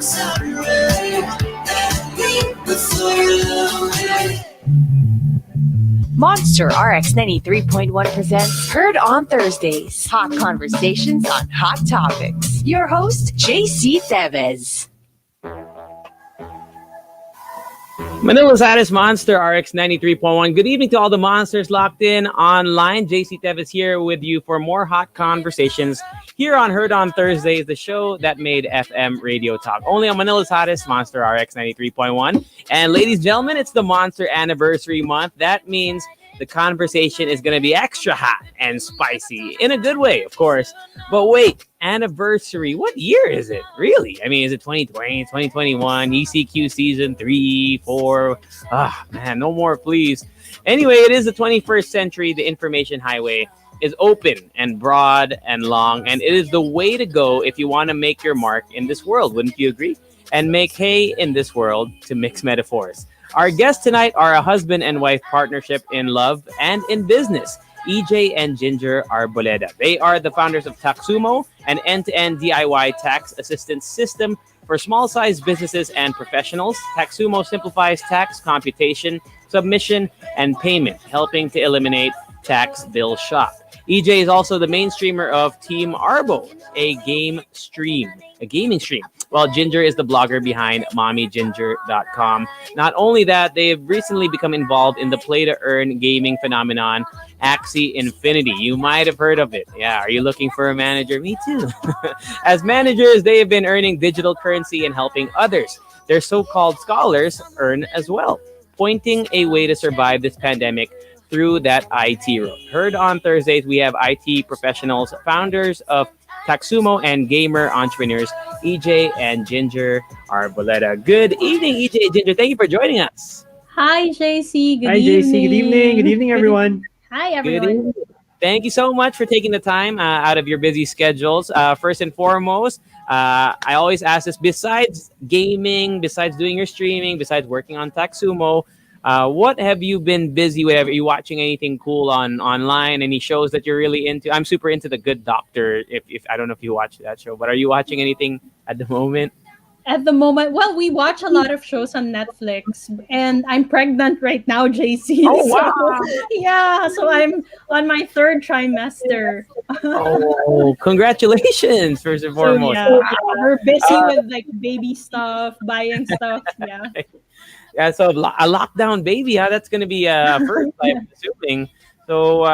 Monster RX93.1 presents Heard on Thursdays. Hot conversations on hot topics. Your host, JC Tevez. Manila's hottest Monster RX93.1. Good evening to all the monsters locked in online. JC Tevez here with you for more hot conversations here on Heard on Thursdays, the show that made FM radio talk. Only on Manila's hottest Monster RX93.1. And ladies and gentlemen, it's the Monster Anniversary Month. That means the conversation is going to be extra hot and spicy in a good way, of course. But wait, anniversary, what year is it? Really? I mean, is it 2020, 2021, ECQ season 3, 4? Ah, man, no more, please. Anyway, it is the 21st century. The information highway is open and broad and long, and it is the way to go if you want to make your mark in this world. Wouldn't you agree? And make hay in this world, to mix metaphors. Our guests tonight are a husband and wife partnership in love and in business, EJ and Ginger Arboleda. They are the founders of Taxumo, an end-to-end DIY tax assistance system for small-sized businesses and professionals. Taxumo simplifies tax computation, submission, and payment, helping to eliminate tax bill shock. EJ is also the main streamer of Team Arbo, a gaming stream, while Ginger is the blogger behind mommyginger.com. Not only that, they've recently become involved in the play-to-earn gaming phenomenon, Axie Infinity. You might have heard of it. Yeah, are you looking for a manager? Me too. As managers, they have been earning digital currency and helping others, their so-called scholars, earn as well, pointing a way to survive this pandemic through that IT road. Heard on Thursdays, we have IT professionals, founders of Taxumo, and gamer entrepreneurs, EJ and Ginger Arboleda. Good evening, EJ and Ginger. Thank you for joining us. Hi, JC. Good Hi, evening. JC. Good evening. Good evening, everyone. Hi, Good everyone. evening. Thank you so much for taking the time out of your busy schedules. First and foremost, I always ask this, besides gaming, besides doing your streaming, besides working on Taxumo, what have you been busy with? Are you watching anything cool online? Any shows that you're really into? I'm super into The Good Doctor. If I don't know if you watch that show, but are you watching anything at the moment? At the moment, well, we watch a lot of shows on Netflix, and I'm pregnant right now, JC. Oh, wow. Yeah, so I'm on my third trimester. Oh, congratulations, first and foremost. So, yeah, we're busy with like baby stuff, buying stuff. Yeah. Yeah, so a lockdown baby, huh? That's going to be first, I'm assuming. So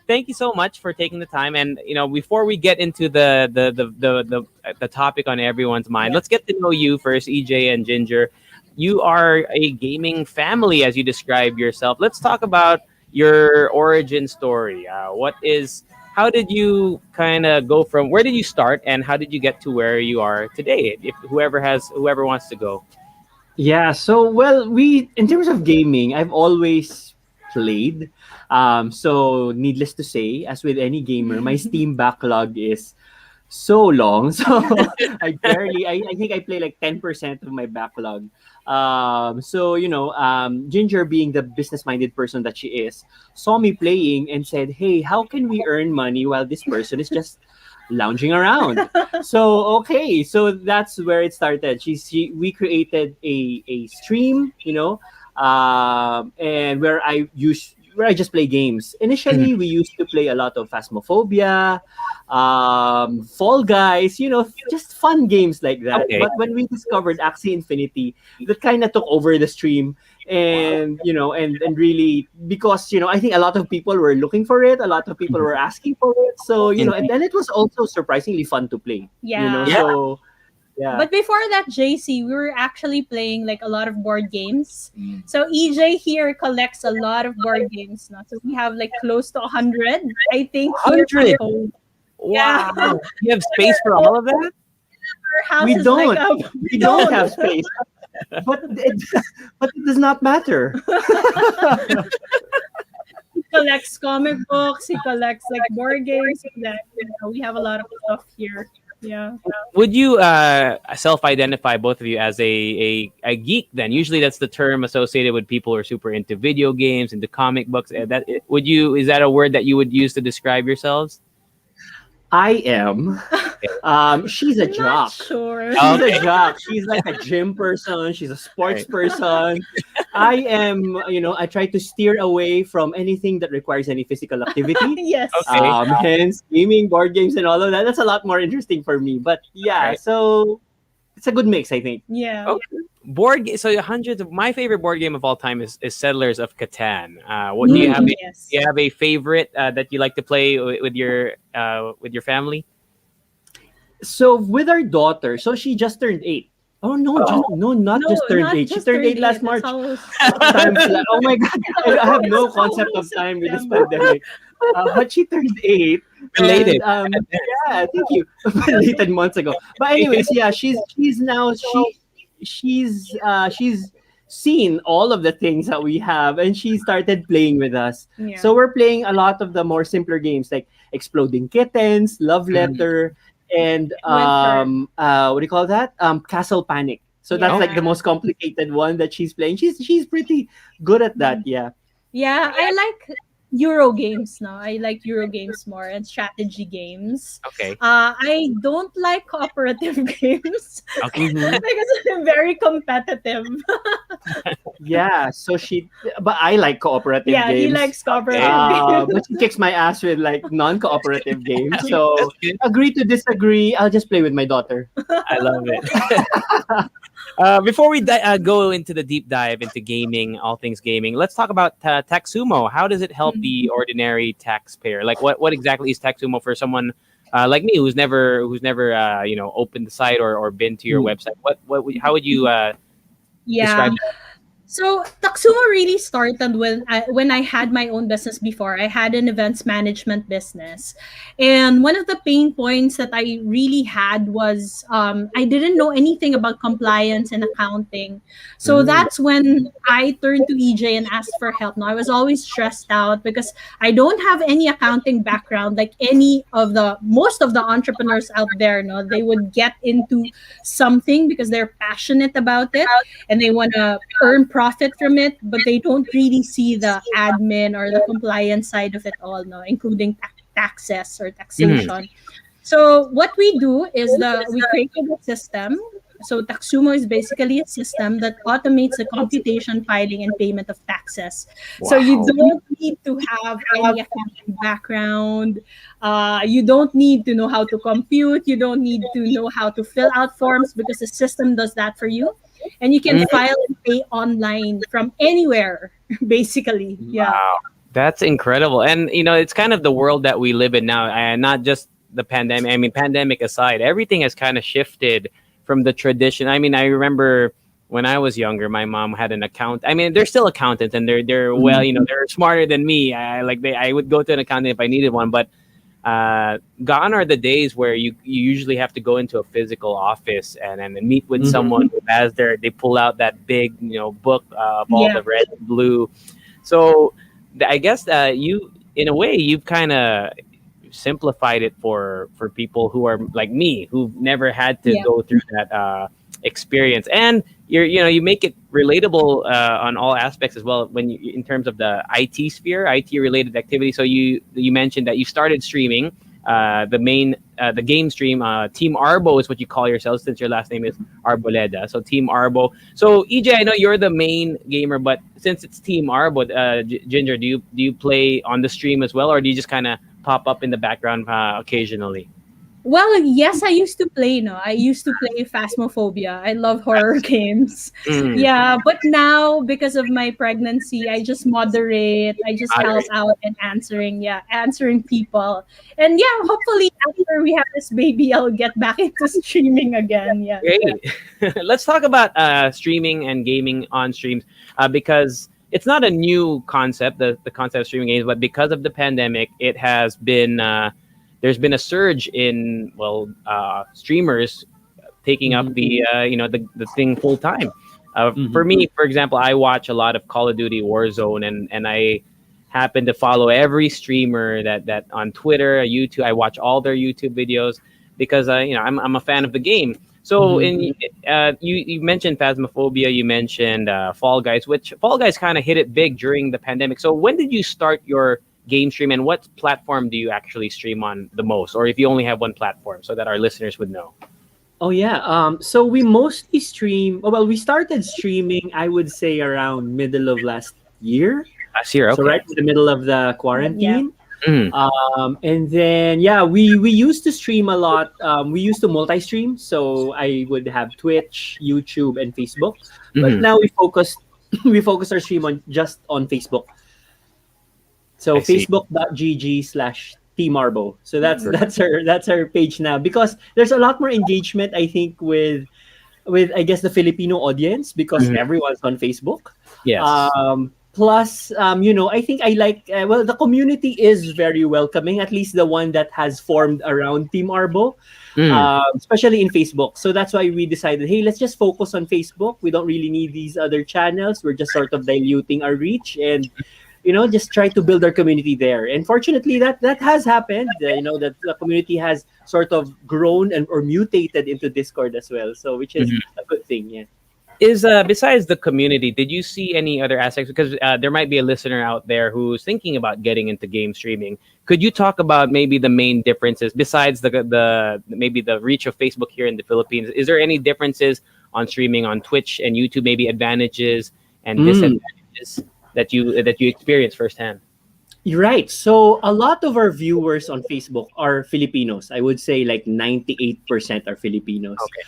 thank you so much for taking the time. And before we get into the topic on everyone's mind, let's get to know you first, EJ and Ginger. You are a gaming family, as you describe yourself. Let's talk about your origin story. How did you kind of go from, where did you start, and how did you get to where you are today? If whoever wants to go. Yeah, so in terms of gaming, I've always played. So needless to say, as with any gamer, my Steam backlog is so long. So I think I play like 10% of my backlog. Ginger, being the business-minded person that she is, saw me playing and said, "Hey, how can we earn money while this person is just lounging around?" So that's where it started. We created a stream, and where I just play games. Initially, we used to play a lot of Phasmophobia, Fall Guys, just fun games like that. Okay. But when we discovered Axie Infinity, that kind of took over the stream. And and really, because I think a lot of people were looking for it, a lot of people were asking for it, so and then it was also surprisingly fun to play. Yeah. So yeah. But before that, JC, we were actually playing like a lot of board games. So EJ here collects a lot of board games now. So we have like close to 100, I think. 100? Wow. Wow. You have space for all of that? Our house We is don't. like We don't have space. But it does not matter. He collects comic books. He collects like board games. We have a lot of stuff here. Yeah. Would you self-identify, both of you, as a geek then? Usually that's the term associated with people who are super into video games, into comic books. Is that a word that you would use to describe yourselves? I am. She's a I'm not jock. sure. She's Okay. a jock. She's like a gym person. She's a sports Right. person. I am, I try to steer away from anything that requires any physical activity. Yes. Okay. Hence, gaming, board games, and all of that. That's a lot more interesting for me. But All yeah, right. so it's a good mix, I think. Yeah. Okay. So hundreds of my favorite board game of all time is Settlers of Catan. What do you have? Mm, Do yes. you have a favorite that you like to play with your family? So with our daughter, so she just turned 8. Oh no, Oh. no, not No, just turned not 8. She just turned 8 38. last That's March. almost Time flies. Oh my god, I have no It's concept of almost time with this September. pandemic. But she turned 8, Related. and yeah, thank you. Belated months ago. But anyways, yeah, she's now she's seen all of the things that we have, and she started playing with us. Yeah. So we're playing a lot of the more simpler games like Exploding Kittens, Love Mm. Letter, and With her. what do you call that? Castle Panic. So that's like the Yeah. most complicated one that she's playing. She's pretty good at that. Yeah. Yeah, I like Euro games now. I like Euro games more and strategy games. Okay. I don't like cooperative games Okay. Mhm. because I'm very competitive. Yeah. So but I like cooperative Yeah, he games. likes cooperative games. But she kicks my ass with like non-cooperative games. That's So good. agree to disagree. I'll just play with my daughter. I love it. Before we go into the deep dive into gaming, all things gaming, let's talk about Taxumo. How does it help the ordinary taxpayer? Like, what exactly is Taxumo for someone like me who's never opened the site or been to your Hmm. website? How would you Yeah. describe So Taxumo really started when I had my own business before. I had an events management business, and one of the pain points that I really had was I didn't know anything about compliance and accounting. So Mm. that's when I turned to EJ and asked for help. Now I was always stressed out because I don't have any accounting background like any of the most of the entrepreneurs out there. No, they would get into something because they're passionate about it and they want to earn profit from it, but they don't really see the admin or the compliance side of it all, no, including taxes or Mhm. taxation. So what we do is we created a system. So Taxumo is basically a system that automates the computation, filing, and payment of taxes. So you Wow. don't need to have any accounting background. You don't need to know how to compute. You don't need to know how to fill out forms because the system does that for you. And you can Mhm. file and pay online from anywhere, basically. Yeah. Wow, that's incredible. And it's kind of the world that we live in now, and not just the pandemic. I mean, pandemic aside, everything has kind of shifted from the tradition. I mean, I remember when I was younger, my mom had an account. I mean, they're still accountants, and they're well, they're smarter than me. I would go to an accountant if I needed one, but gone are the days where you usually have to go into a physical office and meet with Mhm. someone who has they pull out that big book of all Yeah. the red and blue. So I guess you in a way you've kind of simplified it for people who are like me who've never had to Yeah. go through that experience, and you make it relatable on all aspects as well when you in terms of the IT sphere, IT related activity. So you mentioned that you started streaming the game stream. Team Arbo is what you call yourselves since your last name is Arboleda. So Team Arbo. So EJ, I know you're the main gamer, but since it's Team Arbo, Ginger, do you play on the stream as well, or do you just kind of pop up in the background occasionally? Well, yes, I used to play, no. I used to play Phasmophobia. I love horror games. Mm. Yeah, but now because of my pregnancy, I just moderate. I just help Moderate. out and answering people. And yeah, hopefully after we have this baby, I'll get back into streaming again. Yeah. Great. Let's talk about streaming and gaming on streams because it's not a new concept, the concept of streaming games, but because of the pandemic, it has been there's been a surge in streamers taking up the thing full time. For me, for example, I watch a lot of Call of Duty Warzone, and I happen to follow every streamer that on Twitter, YouTube. I watch all their YouTube videos because I'm a fan of the game. So you mentioned Phasmophobia, you mentioned Fall Guys, which Fall Guys kind of hit it big during the pandemic. So when did you start your game stream, and what platform do you actually stream on the most, or if you only have one platform, so that our listeners would know? Oh yeah. So we mostly stream. Well, we started streaming, I would say, around middle of last year. Last year, So okay. right in the middle of the Yeah. quarantine. Mhm. And then yeah, we used to stream a lot. We used to multi-stream, so I would have Twitch, YouTube, and Facebook. But Mhm. now we focus we focus our stream on just on Facebook. So I see. facebook.gg/Team Arbo. So that's Mhm. that's our page now because there's a lot more engagement I think with I guess the Filipino audience because Mhm. everyone's on Facebook. Yes. Plus, I think I like well the community is very welcoming. At least the one that has formed around Team Arbo, Mm. especially in Facebook. So that's why we decided, hey, let's just focus on Facebook. We don't really need these other channels. We're just sort of diluting our reach and just try to build our community there. And fortunately, that has happened. That the community has sort of grown and or mutated into Discord as well. So which is Mhm. a good thing. Yeah. Is besides the community, did you see any other aspects? Because there might be a listener out there who's thinking about getting into game streaming. Could you talk about maybe the main differences besides the maybe the reach of Facebook here in the Philippines? Is there any differences on streaming on Twitch and YouTube? Maybe advantages and Mm. disadvantages that you experience firsthand? You're right. So a lot of our viewers on Facebook are Filipinos. I would say like 98% are Filipinos. Okay.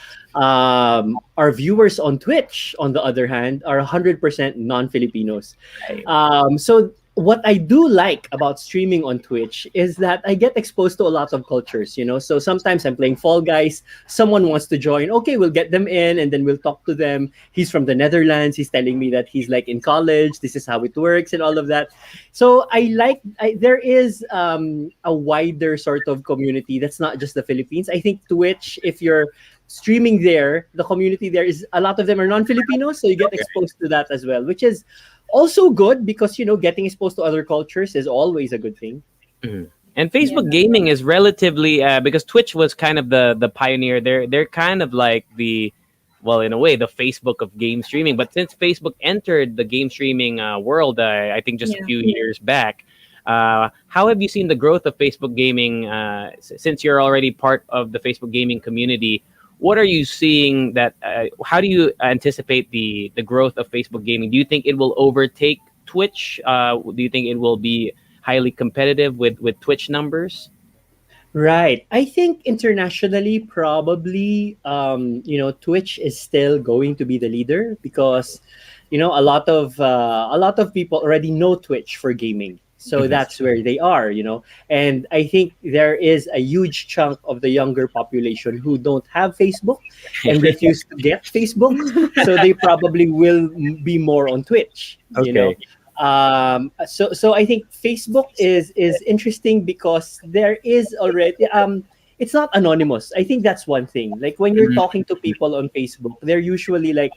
Our viewers on Twitch, on the other hand, are 100% non-Filipinos. Right. So what I do like about streaming on Twitch is that I get exposed to a lot of cultures, So sometimes I'm playing Fall Guys, someone wants to join. Okay, we'll get them in and then we'll talk to them. He's from the Netherlands. He's telling me that he's like in college. This is how it works and all of that. So there is a wider sort of community that's not just the Philippines. I think Twitch, if you're streaming there, the community there is a lot of them are non-Filipinos, so you get exposed to that as well, which is also good because getting exposed to other cultures is always a good thing. Mhm. And Facebook gaming is relatively because Twitch was kind of the pioneer. They're kind of like in a way, the Facebook of game streaming. But since Facebook entered the game streaming world, I think just a few years back, how have you seen the growth of Facebook gaming since you're already part of the Facebook gaming community? What are you seeing that? How do you anticipate the growth of Facebook gaming? Do you think it will overtake Twitch? Do you think it will be highly competitive with Twitch numbers? Right. I think internationally, probably, Twitch is still going to be the leader because, a lot of people already know Twitch for gaming. So Mhm. that's where they are. And I think there is a huge chunk of the younger population who don't have Facebook and refuse to get Facebook. So they probably will be more on Twitch. Okay. So I think Facebook is interesting because there is already it's not anonymous. I think that's one thing. Like when you're Mhm. talking to people on Facebook, they're usually like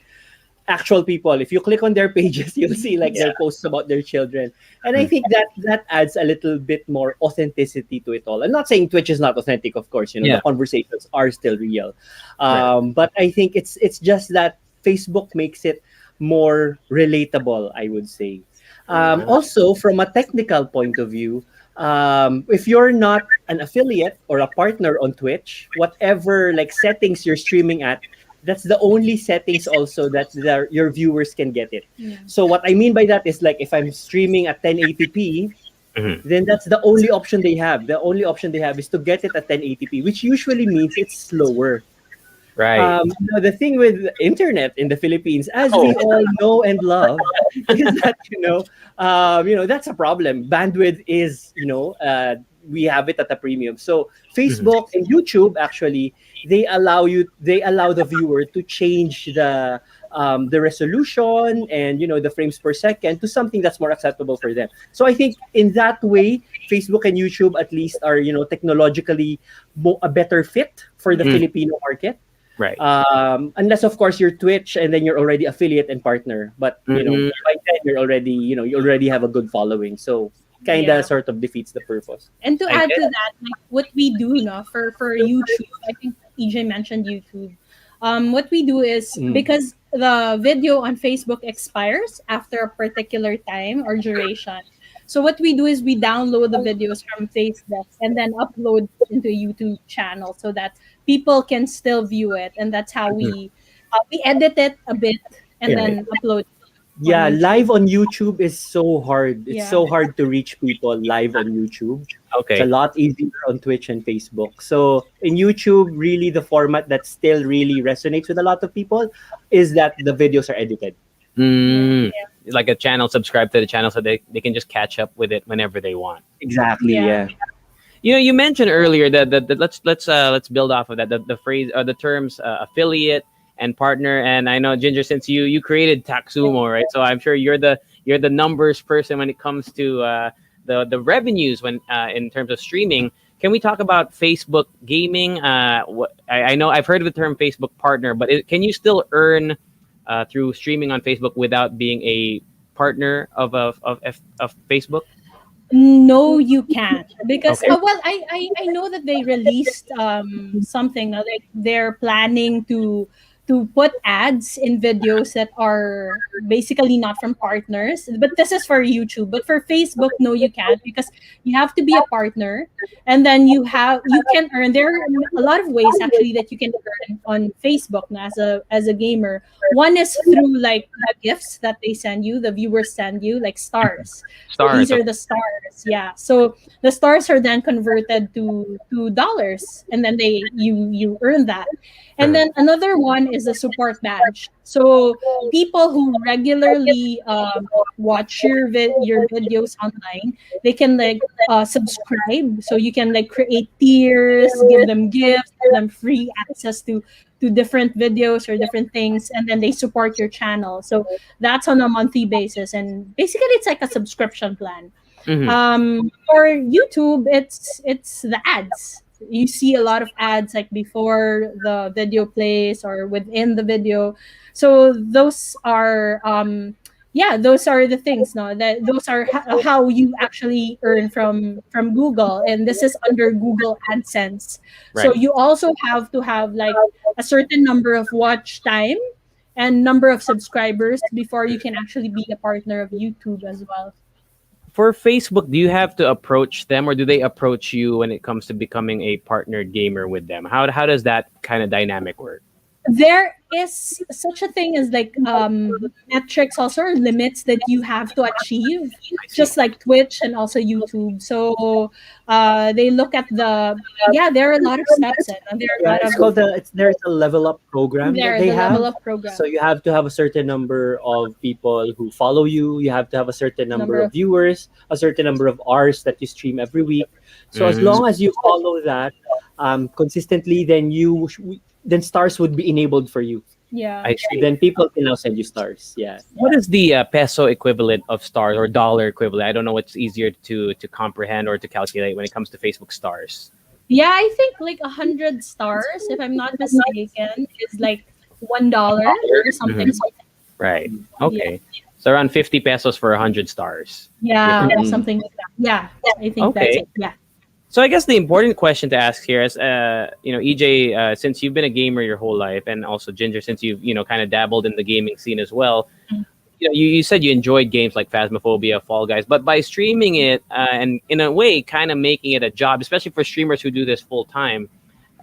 actual people. If you click on their pages, you'll see like their posts about their children. And I Mhm. think that adds a little bit more authenticity to it all. I'm not saying Twitch is not authentic, of course. Yeah. The conversations are still real. Right. But I think it's just that Facebook makes it more relatable, I would say. Also, from a technical point of view, if you're not an affiliate or a partner on Twitch, whatever like settings you're streaming at, that's the only settings also that your viewers can get it. Yeah. So what I mean by that is like if I'm streaming at 1080p, Mhm. then that's the only option they have. The only option they have is to get it at 1080p, which usually means it's slower. Right. The thing with internet in the Philippines, as Oh. we all know and love, is that that's a problem. Bandwidth is we have it at a premium. So Facebook and YouTube actually they allow the viewer to change the resolution and the frames per second to something that's more acceptable for them. So I think in that way, Facebook and YouTube at least are technologically a better fit for the Filipino market. Right. Unless of course you're Twitch and then you're already affiliate and partner, but Mhm. by then you're already you already have a good following, so kind of Yeah. sort of defeats the purpose. And to I add get to that, like what we do no, for YouTube, I think EJ mentioned YouTube. What we do is because the video on Facebook expires after a particular time or duration, So what we do is we download the videos from Facebook and then upload into a YouTube channel so that people can still view it, and that's how Mhm. we edit it a bit and Right. then upload on Yeah, YouTube. live on YouTube is so hard. It's Yeah. so hard to reach people live on YouTube. It's a Okay. lot easier on Twitch and Facebook. So in YouTube, really the format that still really resonates with a lot of people is that the videos are edited. Yeah. Mm. Like a channel, subscribe to the channel so they can just catch up with it whenever they want. Exactly, Yeah. yeah. You mentioned earlier that let's build off of that the phrase or the terms affiliate and partner. And I know Ginger, since you created Taxumo, right? So I'm sure you're the numbers person when it comes to the revenues when in terms of streaming. Can we talk about Facebook gaming? I know I've heard of the term Facebook partner, but can you still earn through streaming on Facebook without being a partner of Facebook? No, you can't, because Okay. well, I know that they released something now, like they're planning to put ads in videos that are basically not from partners, but this is for YouTube. But for Facebook, no, you can't, because you have to be a partner, and then you can earn. There are a lot of ways actually that you can earn on Facebook now as a gamer. One is through like the gifts that they send you, the viewers send you, like stars. So Stars. these are the stars. Yeah. So the stars are then converted to dollars, and then you earn that. And then another one is the support badge. So people who regularly watch your videos online, they can like subscribe. So you can like create tiers, give them gifts, give them free access to different videos or different things, and then they support your channel. So that's on a monthly basis, and basically it's like a subscription plan. Mhm. For YouTube, it's the ads. You see a lot of ads like before the video plays or within the video. So those are yeah, those are the things, no, that those are how you actually earn from Google, and this is under Google AdSense. So Right. you also have to have like a certain number of watch time and number of subscribers before you can actually be a partner of YouTube as well. For Facebook, do you have to approach them or do they approach you when it comes to becoming a partner gamer with them? How does that kind of dynamic work? There is such a thing as like metrics, also, or limits that you have to achieve, I see. just like Twitch and also YouTube. So they look at the, yeah, there are a lot of steps, and there are a Yeah, lot it's of called there's a level up program that there they the level have. of program, So you have to have a certain number of people who follow you. You have to have a certain number number of of viewers, a certain number of hours that you stream every week. So as Mm, long as you follow that consistently, then stars would be enabled for you. yeah. I see. Then people can now send you stars. Yeah. What is the peso equivalent of stars or dollar equivalent? I don't know what's easier to comprehend or to calculate when it comes to Facebook stars. Yeah, I think like 100 stars, if I'm not mistaken, is like $1 or something. Mhm. Right. Yeah, Okay. So around 50 pesos for 100 stars. yeah, Mhm. something like that. Yeah, I think that's Okay. it. Yeah. So I guess the important question to ask here is, EJ, since you've been a gamer your whole life, and also Ginger, since you've kind of dabbled in the gaming scene as well, you said you enjoyed games like Phasmophobia, Fall Guys, but by streaming it and in a way, kind of making it a job, especially for streamers who do this full time.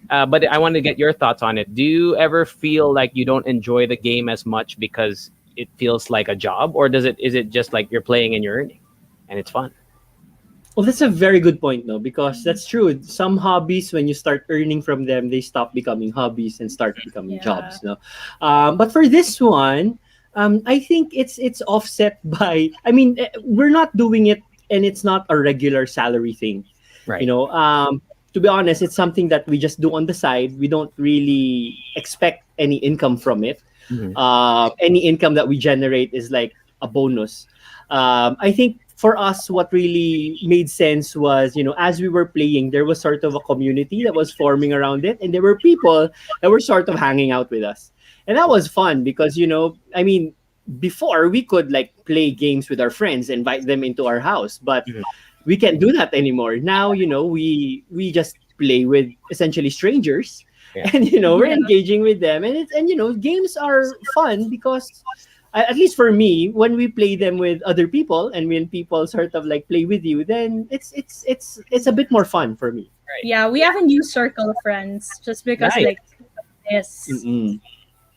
But I wanted to get your thoughts on it. Do you ever feel like you don't enjoy the game as much because it feels like a job, or is it just like you're playing and you're earning, and it's fun? Well, that's a very good point, no, because that's true. Some hobbies, when you start earning from them, they stop becoming hobbies and start becoming Yeah. jobs, no. But for this one, I think it's offset by. I mean, we're not doing it, and it's not a regular salary thing. You Right. know, to be honest, it's something that we just do on the side. We don't really expect any income from it. Mhm. Any income that we generate is like a bonus. I think for us, what really made sense was, as we were playing, there was sort of a community that was forming around it, and there were people that were sort of hanging out with us. And that was fun because, I mean, before we could like play games with our friends, invite them into our house, but Mhm. we can't do that anymore. Now, we just play with essentially strangers, Yeah. and we're Yeah. engaging with them, and games are fun because at least for me, when we play them with other people and when people sort of like play with you, then it's a bit more fun for me. Yeah, we haven't used Circle of Friends just because Nice. like this. Mm-mm.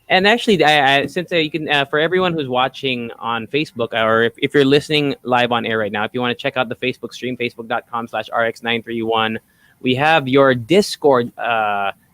And actually, since you can, for everyone who's watching on Facebook, or if you're listening live on air right now, if you want to check out the Facebook stream, facebook.com/RX931, we have your Discord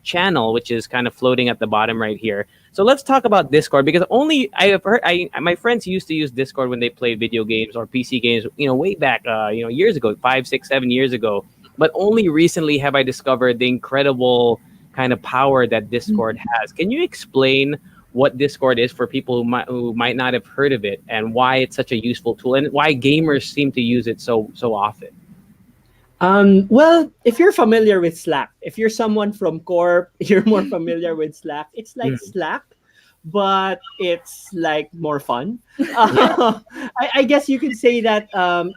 channel, which is kind of floating at the bottom right here. So let's talk about Discord, because only I have heard, my friends used to use Discord when they played video games or PC games, way back, years ago, 5, 6, 7 years ago. But only recently have I discovered the incredible kind of power that Discord has. Can you explain what Discord is for people who might not have heard of it, and why it's such a useful tool, and why gamers seem to use it so often? Well, if you're familiar with Slack, if you're someone from Corp, you're more familiar with Slack. It's like Slack, but it's like more fun. I guess you could say that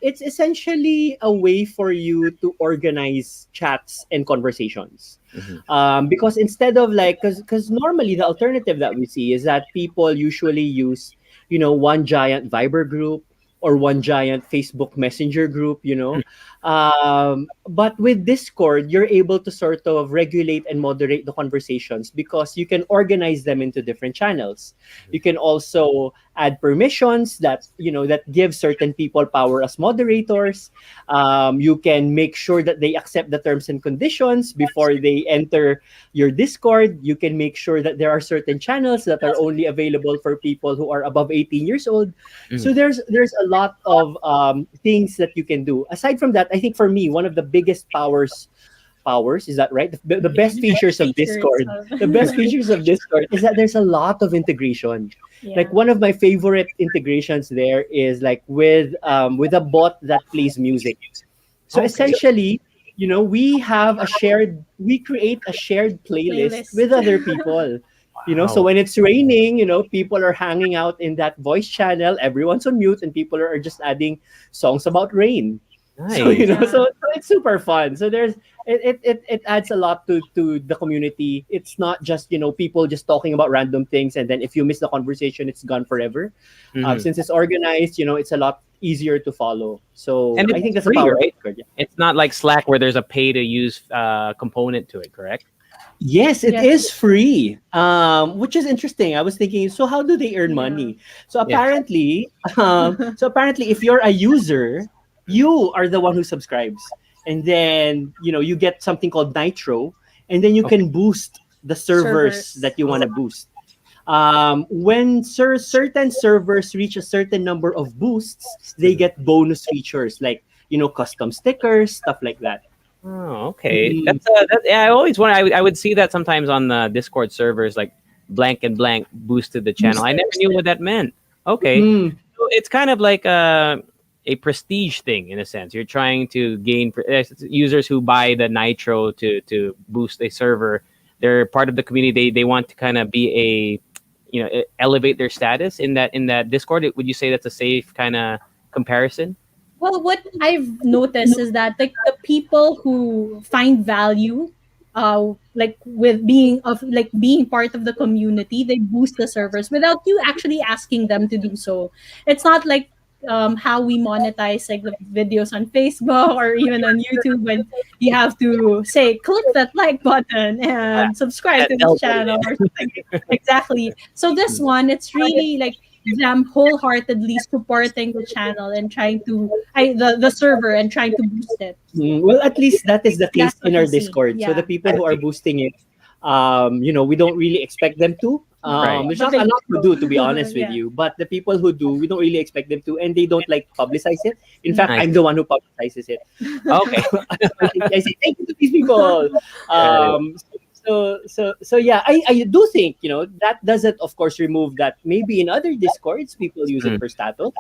it's essentially a way for you to organize chats and conversations. Because instead of like, because normally the alternative that we see is that people usually use, one giant Viber group or one giant Facebook Messenger group. But with Discord, you're able to sort of regulate and moderate the conversations because you can organize them into different channels. You can also add permissions that give certain people power as moderators. You can make sure that they accept the terms and conditions before they enter your Discord. You can make sure that there are certain channels that are only available for people who are above 18 years old. So there's a lot of things that you can do. Aside from that, I think for me, one of the biggest powers, is that right? The best features of Discord, the best features of Discord is that there's a lot of integration. Yeah. Like one of my favorite integrations there is like with a bot that plays music. So essentially, we create a shared playlist with other people. So when it's raining, people are hanging out in that voice channel, everyone's on mute, and people are just adding songs about rain. Nice. So so it's super fun. So there's it adds a lot to the community. It's not just people just talking about random things, and then if you miss the conversation, it's gone forever. Since it's organized, it's a lot easier to follow. So And I think that's free, a power. right? Yeah. It's not like Slack where there's a pay to use component to it, correct? Yes, it Yes. is free, which is interesting. I was thinking, so how do they earn money? So apparently, if you're a user, you are the one who subscribes, and then you get something called Nitro, and then you can boost the servers Servers. that you want to boost. When certain servers reach a certain number of boosts, they get bonus features like custom stickers, stuff like that. Oh, okay. Mm. I always wonder. I would see that sometimes on the Discord servers, like blank and blank boosted the channel. I never knew what that meant. Okay, Mm. so it's kind of like a prestige thing in a sense. You're trying to gain users who buy the Nitro to boost a server. They're part of the community. They want to kind of be elevate their status in that Discord. Would you say that's a safe kind of comparison? Well, what I've noticed is that like the people who find value, like with being part of the community, they boost the servers without you actually asking them to do so. It's not like how we monetize like the videos on Facebook or even on YouTube when you have to say click that like button and subscribe to this channel or something. Exactly. So this one, it's really like them wholeheartedly supporting the channel and trying to the server and trying to boost it. Well, at least that is the case That's what in our you see. Discord. So Yeah. the people who are boosting it, we don't really expect them to. Right. There's But not they a lot to do be honest with Yeah. you. But the people who do, we don't really expect them to, and they don't like publicize it. In fact, Nice. I'm the one who publicizes it. Okay. I say thank you to these people. So yeah, I do think that doesn't of course remove that maybe in other Discords people use it for status.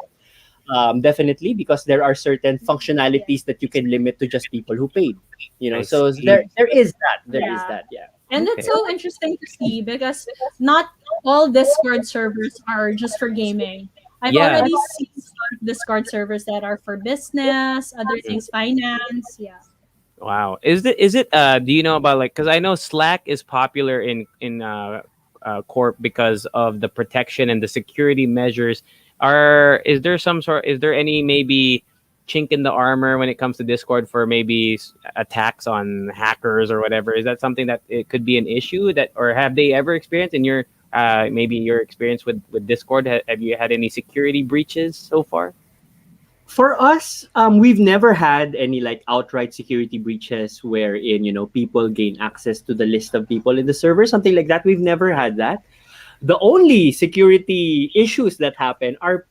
Definitely because there are certain functionalities that you can limit to just people who paid. I So see. there is that. There is Yeah. that. Yeah. And it's so interesting to see because not all Discord servers are just for gaming. I've Yeah. already seen some Discord servers that are for business, other things, finance. Yeah. Wow. Is it do you know about, like, because I know Slack is popular in corp because of the protection and the security measures. Is there any maybe chink in the armor when it comes to Discord for maybe attacks on hackers or whatever? Is that something that it could be an issue that, or have they ever experienced in your maybe your experience with Discord? Have you had any security breaches so far? For us, we've never had any like outright security breaches wherein people gain access to the list of people in the server, something like that. We've never had that. The only security issues that happen are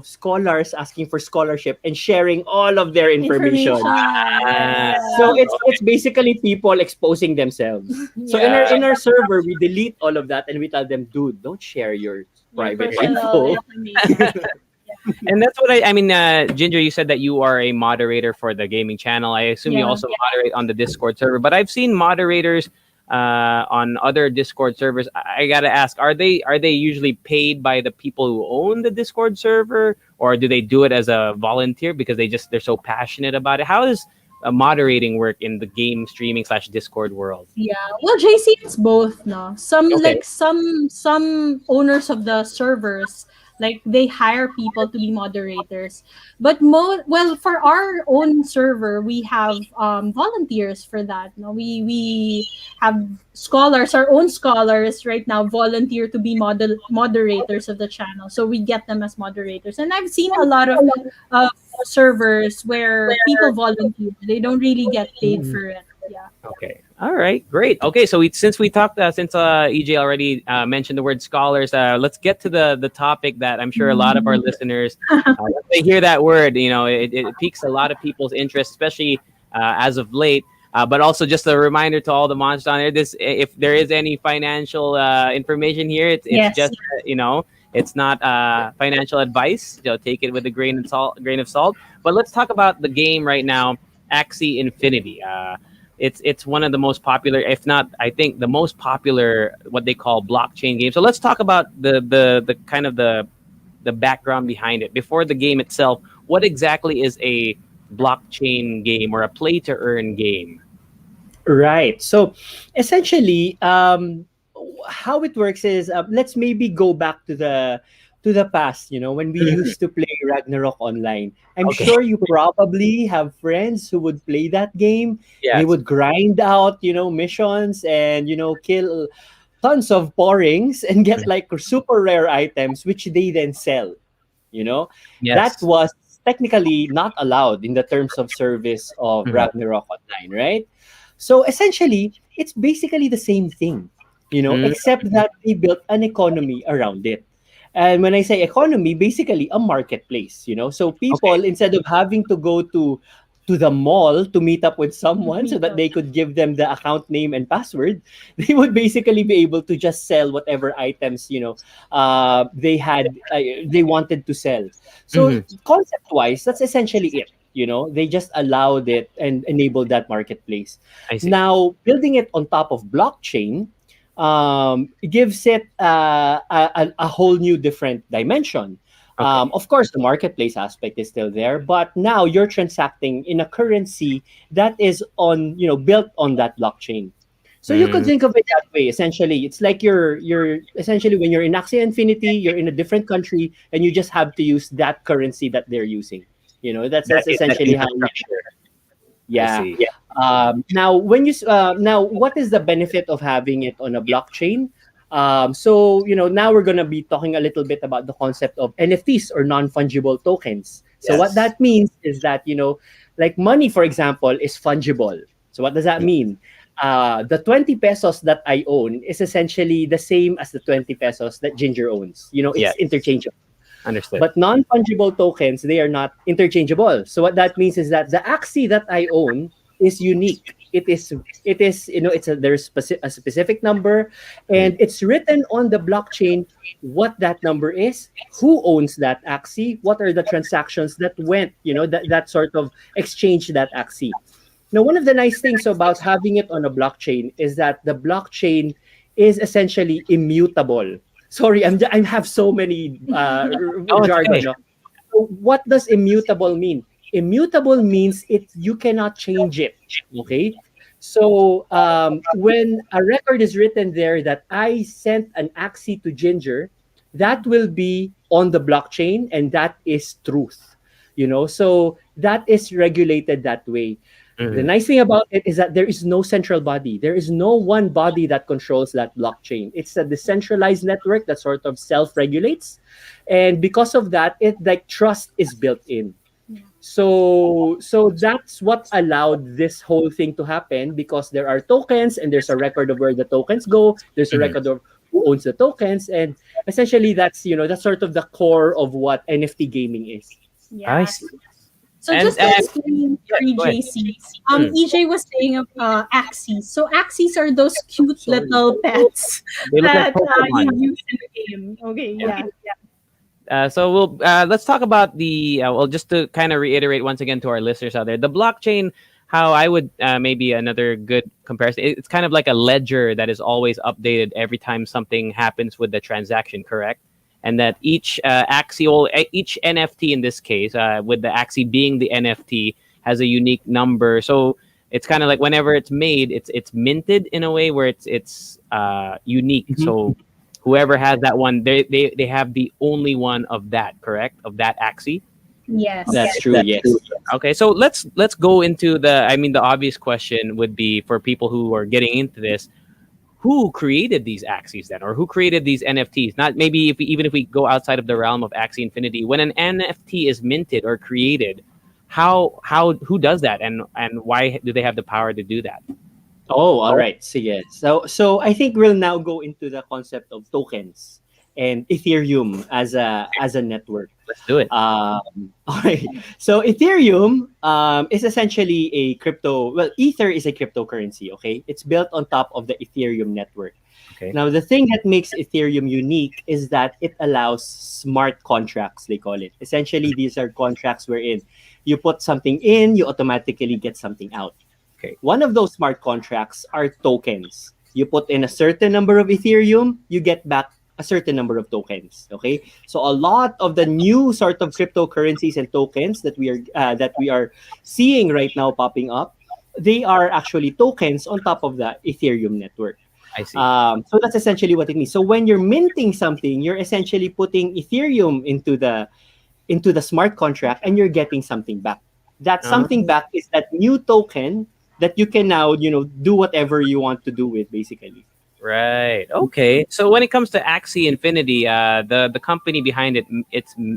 scholars asking for scholarship and sharing all of their information. Yeah. So it's basically people exposing themselves. So in our server, we delete all of that and we tell them, dude, don't share your private personal info. information. And that's what I mean, Ginger, you said that you are a moderator for the gaming channel. I assume you Yeah. also moderate on the Discord server, but I've seen moderators on other Discord servers. I gotta ask, are they usually paid by the people who own the Discord server, or do they do it as a volunteer because they're so passionate about it? How does moderating work in the game streaming / Discord world? Yeah. Well, JC, it's both, no. Some Okay. like some owners of the servers, like they hire people to be moderators. But for our own server, we have volunteers for that. No, we have scholars, our own scholars right now volunteer to be moderators of the channel. So we get them as moderators. And I've seen a lot of servers where people volunteer. They don't really get paid for it. Yeah. Okay. All right. Great. Okay. So since EJ already mentioned the word scholars, let's get to the topic that I'm sure a lot of our listeners, when they hear that word, it piques a lot of people's interest, especially as of late. But also just a reminder to all the monsters on there: if there is any financial information here, it's Yes. just it's not financial advice. Take it with a grain of salt. But let's talk about the game right now, Axie Infinity. It's one of the most popular, if not, I think the most popular, what they call blockchain game. So let's talk about the kind of the background behind it. Before the game itself, what exactly is a blockchain game or a play to earn game? Right. So essentially, how it works is, let's maybe go back to the past. When we used to play Ragnarok online. I'm Okay. sure you probably have friends who would play that game. Yes. They would grind out, missions and kill tons of porings and get like super rare items, which they then sell. Yes. That was technically not allowed in the terms of service of Mhm. Ragnarok Online, right? So essentially, it's basically the same thing, Mm. except that they built an economy around it. And when I say economy, basically a marketplace, So people, instead of having to go to the mall to meet up with someone so that they could give them the account name and password, they would basically be able to just sell whatever items, they wanted to sell. So concept wise, that's essentially it. They just allowed it and enabled that marketplace. I see. Now, building it on top of blockchain, it gives it a whole new different dimension. Okay. Of course, the marketplace aspect is still there, but now you're transacting in a currency that is built on that blockchain. So you could think of it that way. Essentially, it's like you're essentially, when you're in Axie Infinity, you're in a different country, and you just have to use that currency that they're using. That's essentially how. Yeah. I see. Now, now, what is the benefit of having it on a blockchain? Now we're gonna be talking a little bit about the concept of NFTs, or non-fungible tokens. So Yes. what that means is that like money, for example, is fungible. So what does that mean? The 20 pesos that I own is essentially the same as the 20 pesos that Ginger owns. It's Yes. interchangeable. Understood. But non-fungible tokens, they are not interchangeable. So what that means is that the Axie that I own is unique. It's there's a specific number, and it's written on the blockchain what that number is, who owns that Axie, what are the transactions that went, that sort of exchange that Axie. Now, one of the nice things about having it on a blockchain is that the blockchain is essentially immutable. Sorry, I have so many it's jargon. okay. No? So what does immutable mean? Immutable means you cannot change it. Okay, So when a record is written there that I sent an Axie to Ginger, that will be on the blockchain, and that is truth. So that is regulated that way. The Mhm. nice thing about it is that there is no central body. There is no one body that controls that blockchain. It's a decentralized network that sort of self-regulates. And because of that, it like trust is built in. So that's what allowed this whole thing to happen, because there are tokens and there's a record of where the tokens go. There's a Mhm. record of who owns the tokens, and essentially that's sort of the core of what NFT gaming is. I Yeah. see. So And just to explain yeah, pre go ahead. JC, Mm. EJ was saying axes. So axes are those cute Sorry. little pets They look like that you Pokemon. use in the game. Okay, Yeah. yeah. So we'll let's talk about the well, just to kind of reiterate once again to our listeners out there, the blockchain. How I would maybe another good comparison. It's kind of like a ledger that is always updated every time something happens with the transaction, correct? And that each axial, each NFT in this case, with the axie being the NFT, has a unique number. So it's kind of like whenever it's made, it's minted in a way where it's unique. Mhm. So whoever has that one, they have the only one of that, correct? Of that axie. That's Yes. true. Yes. Okay, so let's go into the. I mean, the obvious question would be for people who are getting into this: who created these axies then, or who created these NFTs? Not maybe even if we go outside of the realm of Axie Infinity, when an NFT is minted or created, how who does that, and why do they have the power to do that? Oh, all right. So yes. So I think we'll now go into the concept of tokens and Ethereum as a network. Let's do it. All right. So Ethereum is essentially a crypto. Well, Ether is a cryptocurrency. Okay, it's built on top of the Ethereum network. Okay. Now, the thing that makes Ethereum unique is that it allows smart contracts. They call it. Essentially, these are contracts wherein you put something in, you automatically get something out. Okay. One of those smart contracts are tokens. You put in a certain number of Ethereum, you get back a certain number of tokens. Okay, so a lot of the new sort of cryptocurrencies and tokens that we are seeing right now popping up, they are actually tokens on top of the Ethereum network. I see. So that's essentially what it means. So when you're minting something, you're essentially putting Ethereum into the smart contract, and you're getting something back. That Uh, something back is that new token that you can now do whatever you want to do with, basically. right. Okay. So when it comes to Axie Infinity, the company behind it,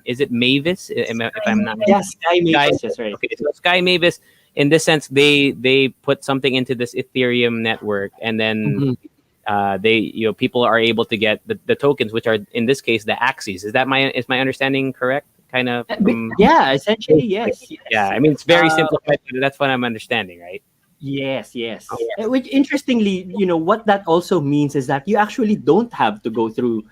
is it Mavis? If I'm not Yes, Sky Sky. Mavis, that's right. Okay, so Sky Mavis, in this sense, they put something into this Ethereum network, and then Mhm. they people are able to get the tokens, which are in this case the Axies. Is my understanding correct? Kind of. Yeah, essentially, yes. Yeah, Yes. I mean it's very Uh, simplified, but that's what I'm understanding, right? Yes, yes. Which interestingly, what that also means is that you actually don't have to go through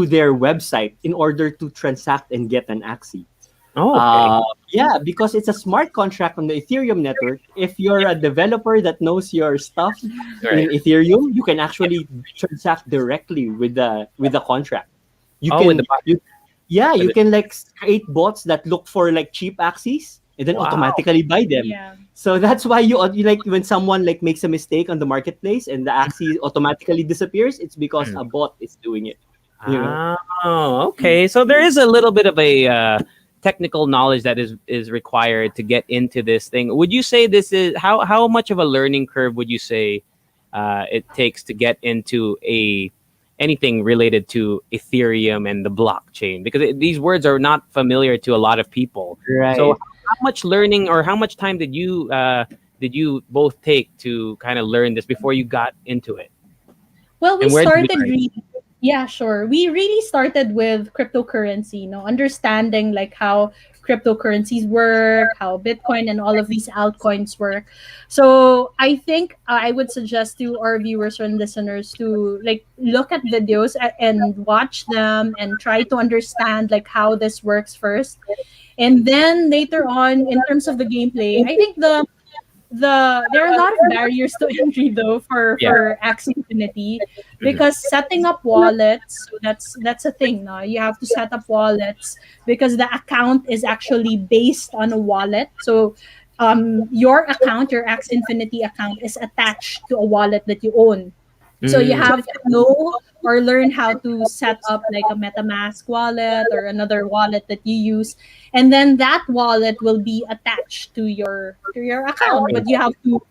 their website in order to transact and get an Axie. Oh, okay. Yeah, because it's a smart contract on the Ethereum network. If you're a developer that knows your stuff Right. in Ethereum, you can actually transact directly with the contract. You Oh, with the can you Yeah, with you the, can like create bots that look for like cheap axes and then wow. automatically buy them. Yeah. So that's why you like when someone like makes a mistake on the marketplace and the axie automatically disappears, it's because Mm. a bot is doing it. You know. Oh, okay. So there is a little bit of a technical knowledge that is required to get into this thing. Would you say this is how much of a learning curve would you say it takes to get into a anything related to Ethereum and the blockchain? Because these words are not familiar to a lot of people. So Right. how much learning or how much time did you both take to kind of learn this before you got into it? Well, we And where did you started learn? really, yeah, sure. We really started with cryptocurrency, understanding like how cryptocurrencies work, how Bitcoin and all of these altcoins work. So I think I would suggest to our viewers and listeners to like look at videos and watch them and try to understand like how this works first. And then later on, in terms of the gameplay, I think there are a lot of barriers to entry though Yeah. for Axie Infinity, Mhm. because setting up wallets, so that's a thing now. You have to set up wallets because the account is actually based on a wallet. So your account, your X Infinity account, is attached to a wallet that you own. So you Mm. have to know or learn how to set up like a MetaMask wallet or another wallet that you use, and then that wallet will be attached to your account. But you have to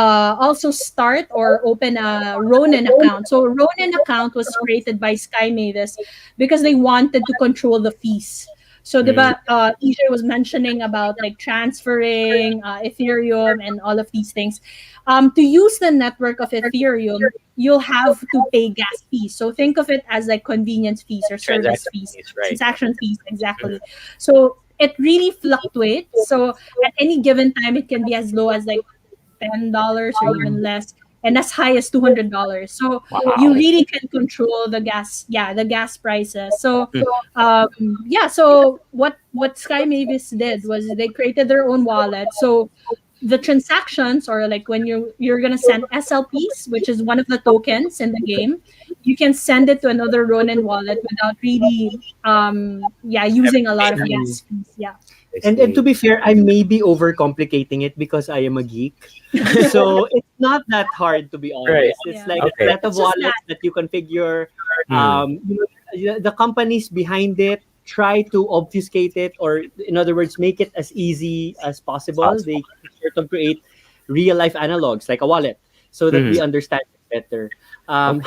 also start or open a Ronin account. So Ronin account was created by Sky Mavis because they wanted to control the fees. So Mm. EJ was mentioning about like transferring Ethereum and all of these things. To use the network of Ethereum, you'll have to pay gas fees. So think of it as like convenience fees or service Transaction fees, fees, right? transaction fees, exactly. So it really fluctuates. So at any given time, it can be as low as like $10 or even less, and as high as $200. So you Wow. really can control the gas prices. So Mm. so what Sky Mavis did was they created their own wallet. So the transactions, or like when you're gonna send SLPs, which is one of the tokens in the game, you can send it to another Ronin wallet without really using a lot of Mm. gas fees. Yeah. I And to see. be fair, I may be overcomplicating it because I am a geek. So it's not that hard, to be Right. honest. It's Yeah. like a Okay. set of It's just that. wallets that you configure. Mm. The companies behind it try to obfuscate it, or in other words, make it as easy as possible. Possible. They sort of create real life analogs like a wallet so that Mm. we understand it better. Okay.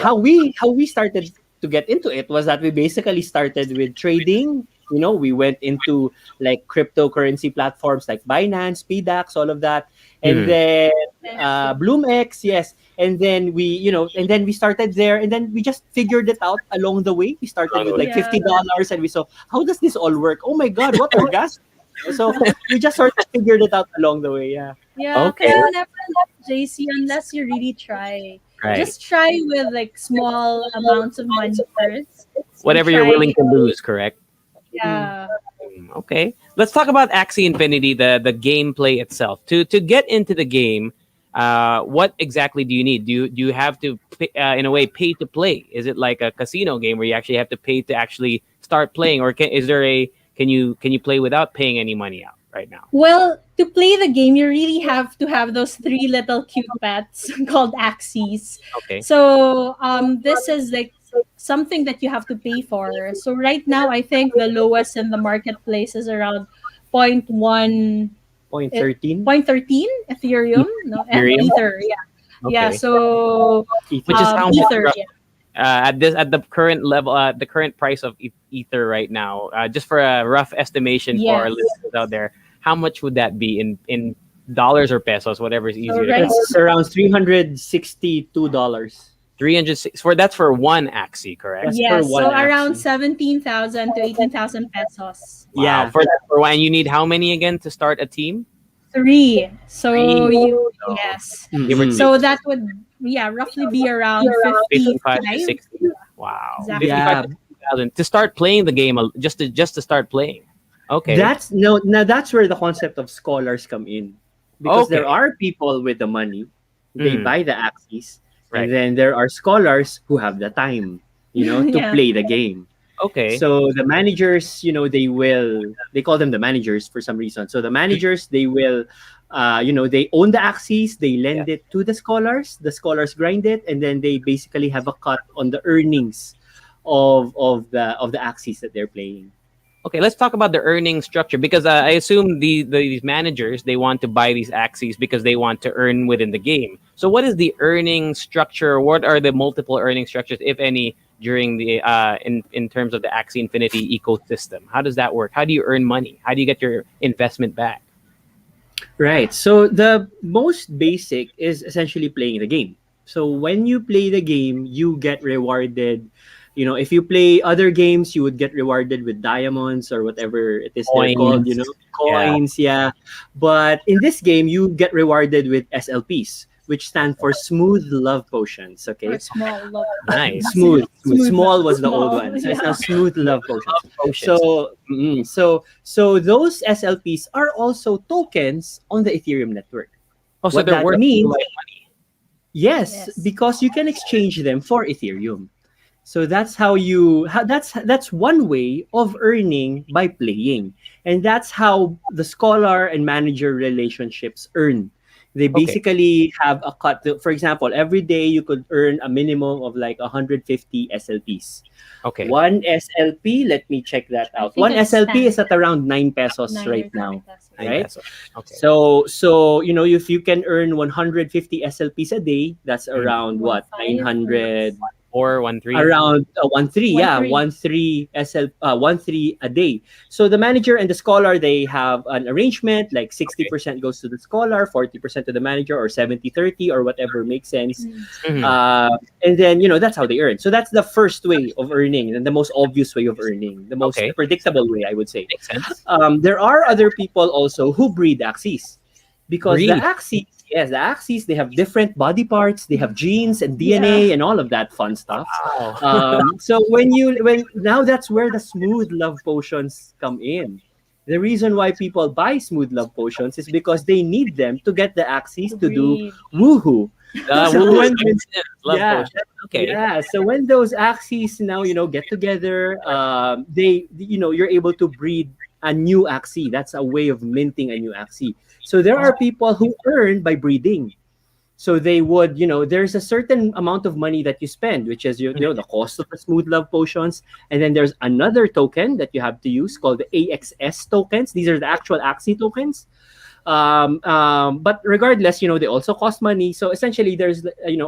How we started to get into it was that we basically started with trading. We went into like cryptocurrency platforms like Binance, PDAX, all of that, and Mm. then Yes. BloomX, yes, and then we started there, and then we just figured it out along the way. We started Along the with way. like Yeah. $50, and we saw how does this all work? Oh my God, what are gas? So we just sort of figured it out along the way. Yeah. Yeah, because Okay. you never know, JC, unless you really try. Right. Just try with like small amounts of money first and Whatever you're try. willing to lose, correct? Mm. Yeah. Okay. Let's talk about Axie Infinity, the gameplay itself. To get into the game, what exactly do you need? Do you have to pay, in a way pay to play? Is it like a casino game where you actually have to pay to actually start playing, or can you play without paying any money out right now? Well, to play the game, you really have to have those three little cute pets called Axes. Okay. So this is like something that you have to pay for. So right now, I think the lowest in the marketplace is around point 0.1 Point eh, 13 point 13 Ethereum, no, Ethereum. Ether, yeah, yeah. Okay. So Which is Ether. how much Ether, yeah, at the current level, the current price of ether right now, just for a rough estimation for our yes. listeners out there, how much would that be in dollars or pesos, whatever is So easier to right, convert? That's around $362. 306 for that's for one axie, correct? That's for yes. one So around axis. 17,000 to 18,000 pesos. Wow. Yeah. For one, you need how many again to start a team? Three. So Three. you So yes. give or Mm-mm. take So that would roughly be around 55 to 55. 60. Wow. Exactly. 55 Yeah. to 60,000 to start playing the game, just to start playing. Okay. That's no now that's where the concept of scholars come in. Because Okay. there are people with the money, they Mm, buy the axes, right. and then there are scholars who have the time, to Yeah. play the game. Okay. So the managers, they call them the managers for some reason. So the managers, they will they own the axes, they Yeah. lend it to the scholars grind it, and then they basically have a cut on the earnings of the axes that they're playing. Okay, let's talk about the earning structure because I assume these managers they want to buy these axes because they want to earn within the game. So, what is the earning structure? What are the multiple earning structures, if any, during the in terms of the Axie Infinity ecosystem? How does that work? How do you earn money? How do you get your investment back? Right. So the most basic is essentially playing the game. So when you play the game, you get rewarded. If you play other games, you would get rewarded with diamonds or whatever it is they're called, Coins. Yeah. coins, yeah. But in this game, you get rewarded with SLPs, which stand for smooth love potions, Or okay? small love. Nice. Small was the old Small, one. So it's now yeah. smooth love potions. Potions. So those SLPs are also tokens on the Ethereum network. Oh, so What they're that worth means, like yes, Yes. because you can exchange them for Ethereum. So that's one way of earning by playing. And that's how the scholar and manager relationships earn. They Okay. basically have a cut. For example, every day you could earn a minimum of like 150 SLPs. Okay. One SLP, let me check that I out. think One it's SLP 10, is at around 9 pesos 9 right or 10 now, pesos. 9 right? pesos. Okay. So if you can earn 150 SLPs a day, that's Mm. around One what, five or 900, 413. around 1 3, one yeah, three. 1 3 SL 1 3 a day. So the manager and the scholar, they have an arrangement like Okay. 60% goes to the scholar, 40% to the manager, or 70-30, or whatever makes sense. Mm. Hmm. uh, and then that's how they earn. So that's the first way of earning, and the most obvious way of earning, the most Okay. predictable way, I would say. Makes sense. There are other people also who breed axes, because the Breed. axes, yes, the axes, they have different body parts, they have genes and Yeah. DNA and all of that fun stuff. Wow. So when now, that's where the smooth love potions come in. The reason why people buy smooth love potions is because they need them to get the axes To to do breathe. woohoo. So Woohoo when spices. Love yeah, potion. Okay. yeah. So when those axes now, get together, you're able to breed a new axie. That's a way of minting a new axie. So there Oh, are people who earn by breeding. So they would, there's a certain amount of money that you spend, which is the cost of the smooth love potions, and then there's another token that you have to use called the AXS tokens. These are the actual axie tokens. But regardless, they also cost money. So essentially, there's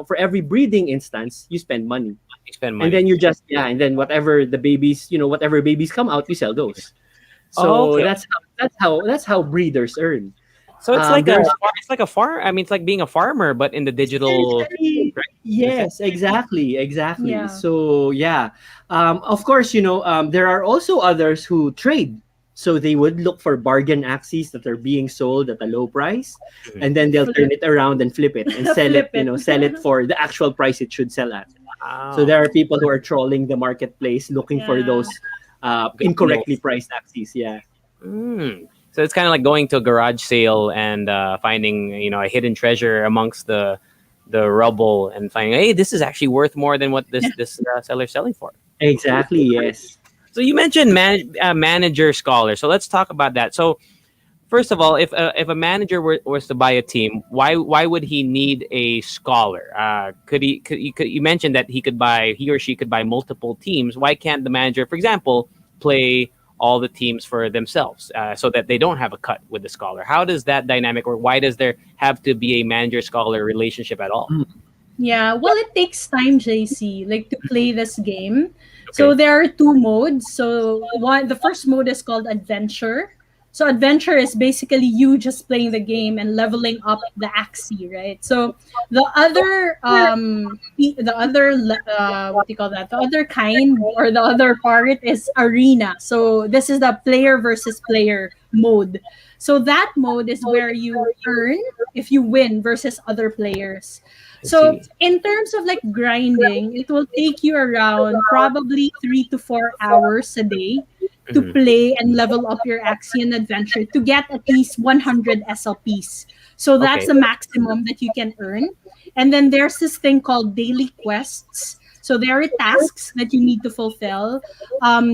for every breeding instance, you spend money, you spend and money. then and then whatever the babies, whatever babies come out, you sell those. Oh, So okay. that's how breeders earn. So it's like There's a farm. I mean, it's like being a farmer, but in the digital, essentially, right? In a sense. yes, exactly. Yeah. So yeah, of course, there are also others who trade. So they would look for bargain axes that are being sold at a low price, Mhm. and then they'll turn Flip. it around and flip it and sell it, Flip it. sell it for the actual price it should sell at. So Wow. there are people who are trolling the marketplace looking for Yeah. those Good incorrectly deals. priced axes. Yeah. Mm. So it's kind of like going to a garage sale and finding a hidden treasure amongst the rubble and finding, hey, this is actually worth more than what this seller's selling for. Exactly. Yes. So you mentioned manager scholar. So let's talk about that. So first of all, if a manager was to buy a team, why would he need a scholar? You mentioned that he or she could buy multiple teams. Why can't the manager, for example, play all the teams for themselves so that they don't have a cut with the scholar? How does that dynamic work? Why does there have to be a manager scholar relationship at all? Yeah, well, it takes time, JC, like to play this game. So Okay. there are two modes. So the first mode is called adventure. So adventure is basically you just playing the game and leveling up the axie, right? So what do you call that? The other kind or the other part is arena. So this is the player versus player mode. So that mode is where you earn if you win versus other players. I So see. in terms of like grinding, it will take you around probably 3 to 4 hours a day to Mhm. play and level up your Axion adventure to get at least 100 SLPs. So that's Okay. the maximum that you can earn. And then there's this thing called daily quests. So there are tasks that you need to fulfill.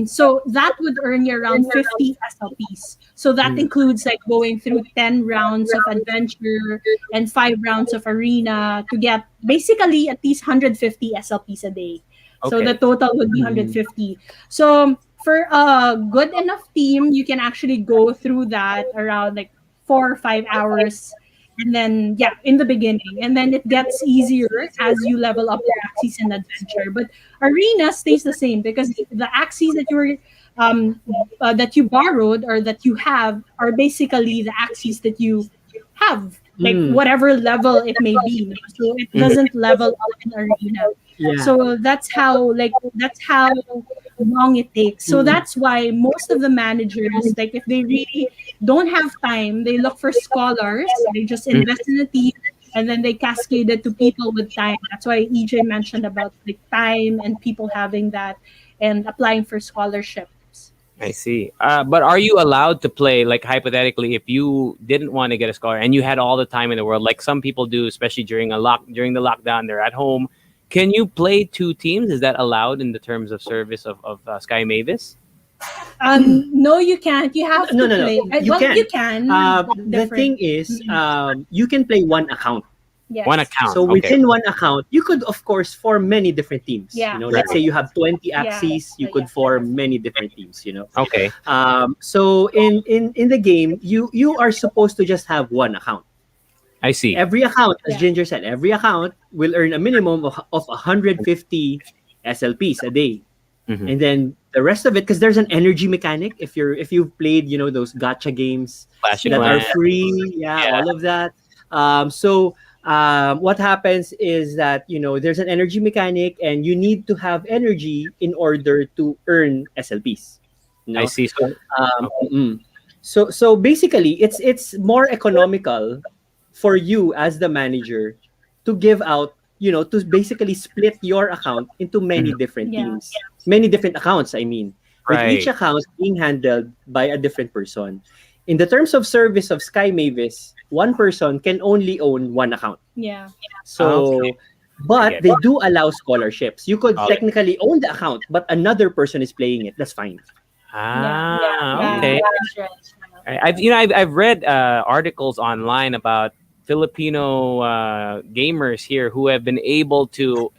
So that would earn you around 50 SLPs. So that Mm. includes like going through 10 rounds of adventure and 5 rounds of arena to get basically at least 150 SLPs a day. So the Okay. total would be Mm. 150. So for a good enough team, you can actually go through that around like 4 or 5 hours. And then, yeah, in the beginning. And then it gets easier as you level up your axes in adventure. But arena stays the same because the axes that you borrowed or that you have are basically the axes that you have, like Mm. whatever level it may be. So it Mhm. doesn't level up in arena. Yeah. So that's how long it takes. So Mm. that's why most of the managers, like if they really don't have time, they look for scholars. They just Mhm. invest in a team and then they cascade it to people with time. That's why EJ mentioned about like time and people having that and applying for scholarships. I see. But are you allowed to play, like hypothetically, if you didn't want to get a scholar and you had all the time in the world, like some people do, especially during the lockdown, they're at home, Can you play two teams? Is that allowed in the terms of service of Sky Mavis? No, you can't. You have No, to no, no. play. You Well, can. you can, but The thing different. is, you can play one account. One Yes. account. So Okay. within one account, you could of course form many different teams. Yeah. Right. Let's say you have 20 Yeah. axes, you Yeah. could form many different teams. Okay. So in the game, you are supposed to just have one account. I see. Every account, as Yeah. Ginger said, every account will earn a minimum of 150 SLPs a day. Mhm. And then the rest of it, because there's an energy mechanic. If you've played, those gacha games Clash of that are Clans. free, yeah, Yeah. all of that. What happens is that there's an energy mechanic, and you need to have energy in order to earn SLPs. You I know, see. So okay. mm. So basically, it's more economical for you as the manager to give out, to basically split your account into many Mhm. different Yeah. teams, many different accounts, I mean, with each Right. account being handled by a different person. In the terms of service of Sky Mavis, one person can only own one account. Yeah. Okay. So, I but get they it. do allow scholarships. You could Scholar- technically own the account, but another person is playing it. That's fine. Yeah. Ah, Yeah. okay. That's right. I've read articles online about Filipino gamers here who have been able to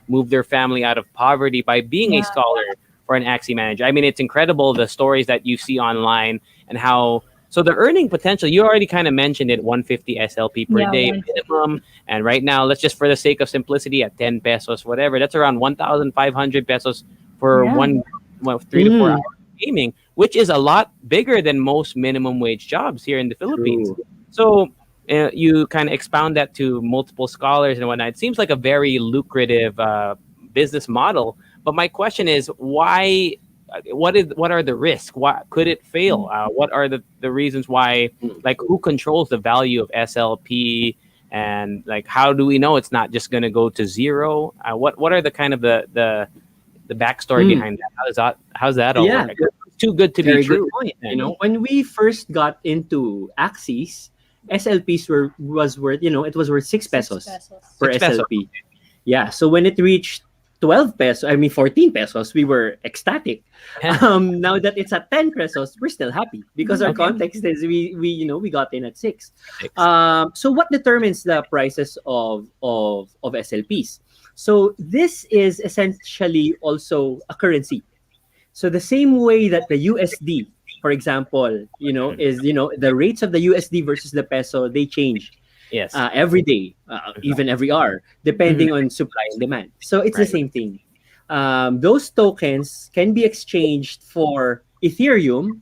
move their family out of poverty by being a Yeah. scholar for an Axie manager. I mean, it's incredible the stories that you see online and how. So the earning potential, you already kind of mentioned it, 150 SLP per Yeah. day 150. minimum. And right now, let's just for the sake of simplicity, at 10 pesos, whatever, that's around 1,500 pesos for Yeah. one, well, 3 to 4 Mm, hours of gaming, which is a lot bigger than most minimum wage jobs here in the Philippines. true. So you kind of expound that to multiple scholars and whatnot. It seems like a very lucrative business model. But my question is, why? What are the risks? Why could it fail? What are the reasons why? Like, who controls the value of SLP? And like, how do we know it's not just going to go to zero? What are the kind of the backstory Mm. behind that? How's that all Yeah, work? It's too good to be very good true. point. When we first got into Axis, SLPs was worth, it was worth 6 pesos 6 pesos. per 6 pesos. SLP. Yeah, so when it reached 12 pesos, I mean 14 pesos, we were ecstatic. Now that it's at 10 pesos, we're still happy because our Okay. context is we got in at 6. Six. So what determines the prices of SLPs? So this is essentially also a currency. So the same way that the USD, for example, is the rates of the USD versus the peso, they change Yes. every day, even every hour, depending on supply and demand. So it's the Right. same thing. Those tokens can be exchanged for Ethereum,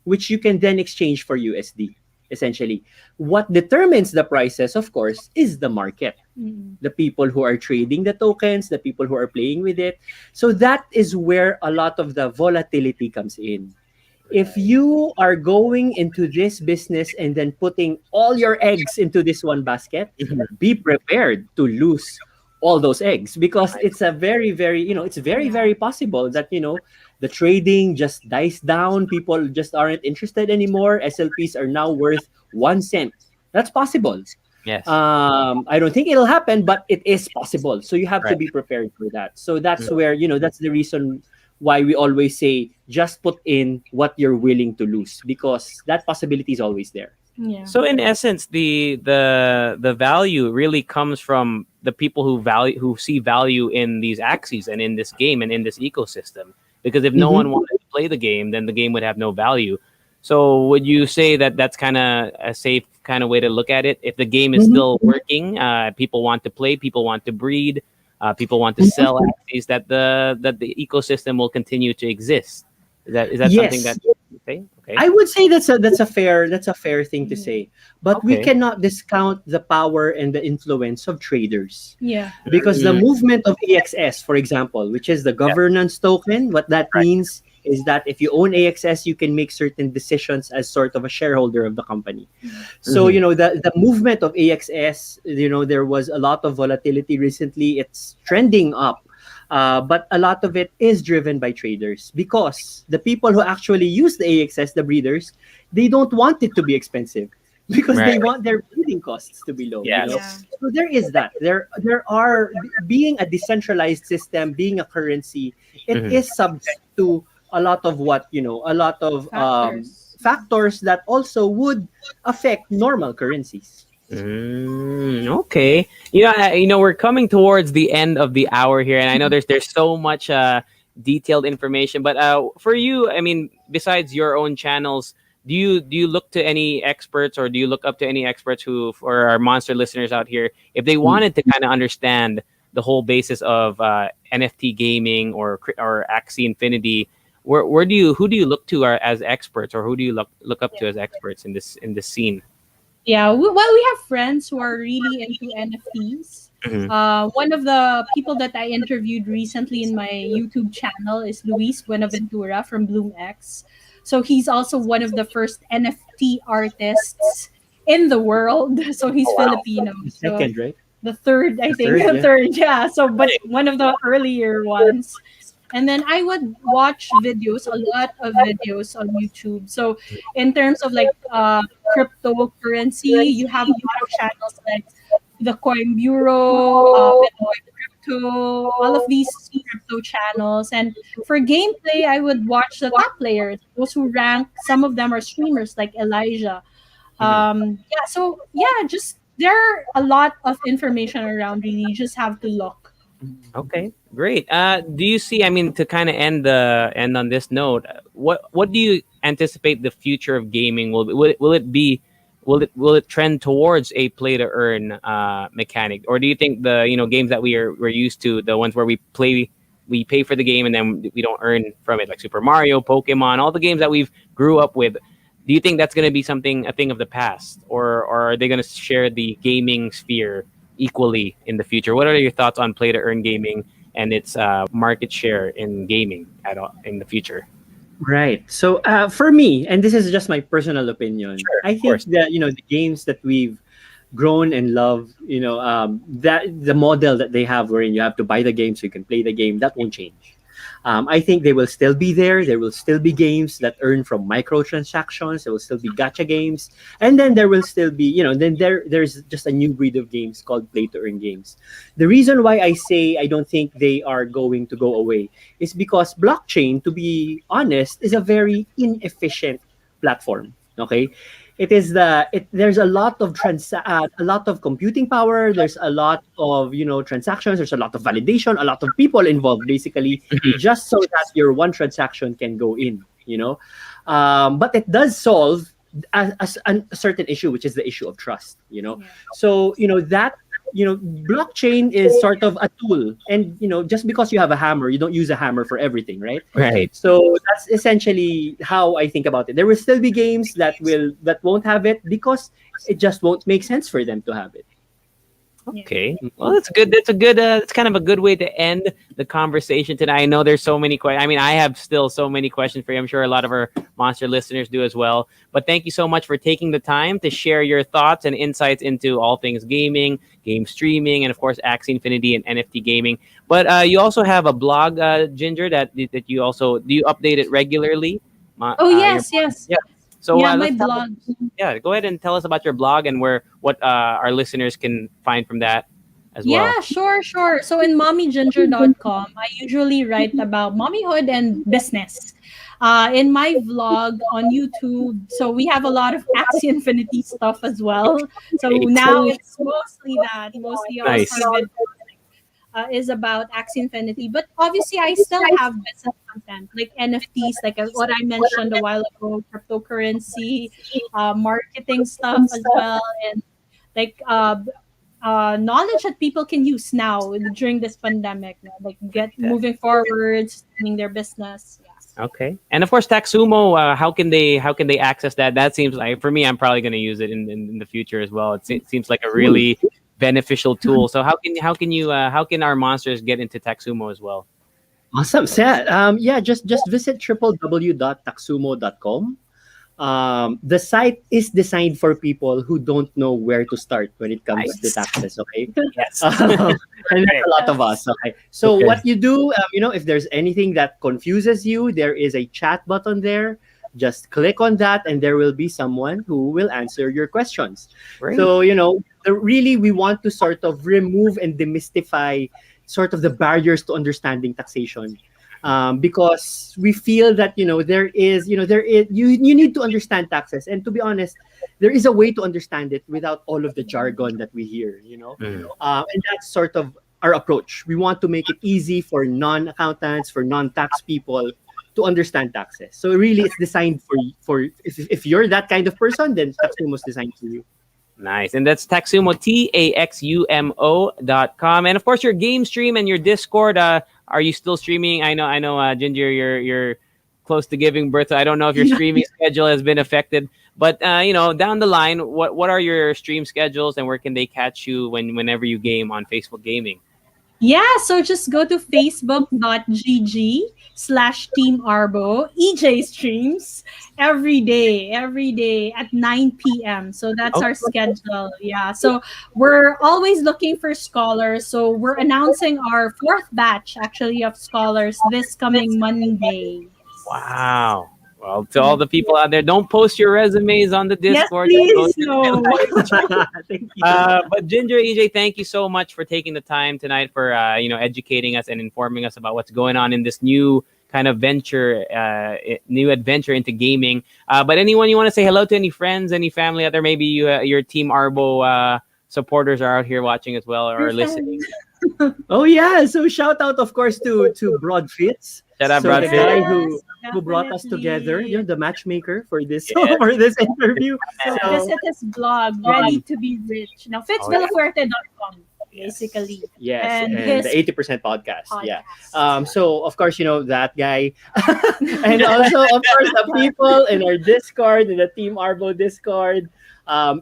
which you can then exchange for USD. Essentially, what determines the prices, of course, is the market. Mm. The people who are trading the tokens, the people who are playing with it. So that is where a lot of the volatility comes in. If you are going into this business and then putting all your eggs into this one basket, be prepared to lose all those eggs because it's a very, very, it's very, very possible that, the trading just dies down. People just aren't interested anymore. SLPs are now worth 1 cent. That's possible. Yes. I don't think it'll happen, but it is possible. So you have to Right. be prepared for that. So that's where, that's the reason why we always say just put in what you're willing to lose because that possibility is always there. Yeah. So in essence, the value really comes from the people who see value in these axes and in this game and in this ecosystem. Because if no one wanted to play the game, then the game would have no value. So would you say that that's kind of a safe kind of way to look at it? If the game is still working, people want to play, people want to breed, people want to sell axes, that the ecosystem will continue to exist. Is that something Yes. that you say? Okay. I would say that's a fair thing to say, but we Okay. cannot discount the power and the influence of traders. Yeah. Because the movement of AXS, for example, which is the governance token, what that means is that if you own AXS, you can make certain decisions as sort of a shareholder of the company. So, the movement of AXS, there was a lot of volatility recently. It's trending up. But a lot of it is driven by traders because the people who actually use the AXS, the breeders, they don't want it to be expensive. because they Right. want their breeding costs to be low. You know, Yeah. Yes. so there is that. There are being a decentralized system, being a currency, it Mhm. is subject to a lot of a lot of Factors. factors that also would affect normal currencies. Okay. We're coming towards the end of the hour here, and I know there's so much detailed information. But for you, I mean, besides your own channels, do you look to any experts, or do you look up to any experts who, for our monster listeners out here, if they wanted to kind of understand the whole basis of NFT gaming or Axie Infinity, who do you look to as experts, or who do you look up to as experts in this scene? Yeah, well, we have friends who are really into NFTs. Mhm. One of the people that I interviewed recently in my YouTube channel is Luis Buenaventura from BloomX. So he's also one of the first NFT artists in the world. So he's Filipino. The So second, right? the third, I The think, third, the yeah. third, yeah. So, but one of the earlier ones. And then I would watch videos, a lot of videos on YouTube. So, in terms of like cryptocurrency, you have a lot of channels like the Coin Bureau, Bitcoin Crypto, all of these crypto channels. And for gameplay, I would watch the top players, those who rank. Some of them are streamers like Elijah. Mhm. Yeah, so yeah, just there are a lot of information around. Really, you just have to look. Okay, great. Do you see? I mean, to kind of end on this note, what do you anticipate the future of gaming will be? Will it trend towards a play to earn mechanic, or do you think the games that we're used to, the ones where we pay for the game and then we don't earn from it, like Super Mario, Pokemon, all the games that we've grew up with? Do you think that's going to be a thing of the past, or are they going to share the gaming sphere equally in the future? What are your thoughts on play to earn gaming and its market share in gaming in the future? Right. So for me, and this is just my personal opinion, Sure, I of think course. that the games that we've grown and love, that the model that they have, wherein you have to buy the game so you can play the game, that won't change. I think they will still be there. There will still be games that earn from microtransactions. There will still be gacha games, and then there will still be, then there's just a new breed of games called play to earn games. The reason why I say I don't think they are going to go away is because blockchain, to be honest, is a very inefficient platform. Okay, there's a lot of a lot of computing power. There's a lot of transactions. There's a lot of validation. A lot of people involved, basically, just so that your one transaction can go in. But it does solve a certain issue, which is the issue of trust. Yeah. So that blockchain is sort of a tool, and just because you have a hammer, you don't use a hammer for everything, right? Right. So that's essentially how I think about it. There will still be games that won't have it because it just won't make sense for them to have it. Yeah. Okay. Well, that's good. That's a good. It's kind of a good way to end the conversation tonight. I know there's so many questions. I mean, I have still so many questions for you. I'm sure a lot of our monster listeners do as well. But thank you so much for taking the time to share your thoughts and insights into all things gaming, game streaming, and of course, Axie Infinity and NFT gaming. But you also have a blog, Ginger, that you also do. You update it regularly? Oh Your yes, yes. yeah. So Yeah, my let's tell blog. yeah, go ahead and tell us about your blog and what our listeners can find from that as well. Yeah, sure, sure. So in mommyginger.com, I usually write about mommyhood and business. In my vlog on YouTube, so we have a lot of Axie Infinity stuff as well. So Great. now it's mostly that. Mostly all Nice. of it is about Axie Infinity. But obviously, I still have business content like NFTs, like what I mentioned a while ago, cryptocurrency, marketing stuff as well, and like knowledge that people can use now during this pandemic, like get moving forward, starting their business. Yeah. Okay. And of course, Taxumo. How can they access that? That seems like, for me, I'm probably going to use it in the future as well. It seems like a really beneficial tool. So how can our monsters get into Taxumo as well? Awesome, Seth. Yeah, just visit www.taxumo.com. The site is designed for people who don't know where to start when it comes to Nice. taxes. Okay, Yes. and there's a lot of us. Okay, so Okay. what you do, if there's anything that confuses you, there is a chat button there. Just click on that, and there will be someone who will answer your questions. Great. So, really, we want to sort of remove and demystify sort of the barriers to understanding taxation. Because we feel that you need to understand taxes, and to be honest, there is a way to understand it without all of the jargon that we hear. And that's sort of our approach. We want to make it easy for non-accountants, for non-tax people to understand taxes. So really, it's designed for if you're that kind of person, then Taxumo is designed for you. Nice. And that's Taxumo, TAXUMO.com. And of course, your game stream and your Discord. Are you still streaming? I know, Ginger, you're close to giving birth. So I don't know if your streaming schedule has been affected. But down the line, what are your stream schedules, and where can they catch you whenever you game on Facebook Gaming? Yeah, so just go to facebook.gg/Team Arbo. EJ streams every day at 9 p.m. So that's our schedule. Yeah, so we're always looking for scholars. So we're announcing our 4th batch, actually, of scholars this coming Monday. Wow. Well, to all the people out there, don't post your resumes on the Discord. Yes, please. No. Thank you. But Ginger, EJ, thank you so much for taking the time tonight for educating us and informing us about what's going on in this new kind of venture, new adventure into gaming. But anyone you want to say hello to, any friends, any family out there? Maybe your Team Arbo supporters are out here watching as well or listening. Oh yeah, so shout out, of course, to Broad Fits. Shout out, So Brad the Fitz. guy who brought us together, the matchmaker for this for this interview. So visit his blog, Ready to Be Rich. Now, FitzVillafuerte.com, basically. Yes, And and his the 80% podcast. Yeah. podcast. So of course, that guy, and also of course the people in our Discord, in the Team Arbo Discord.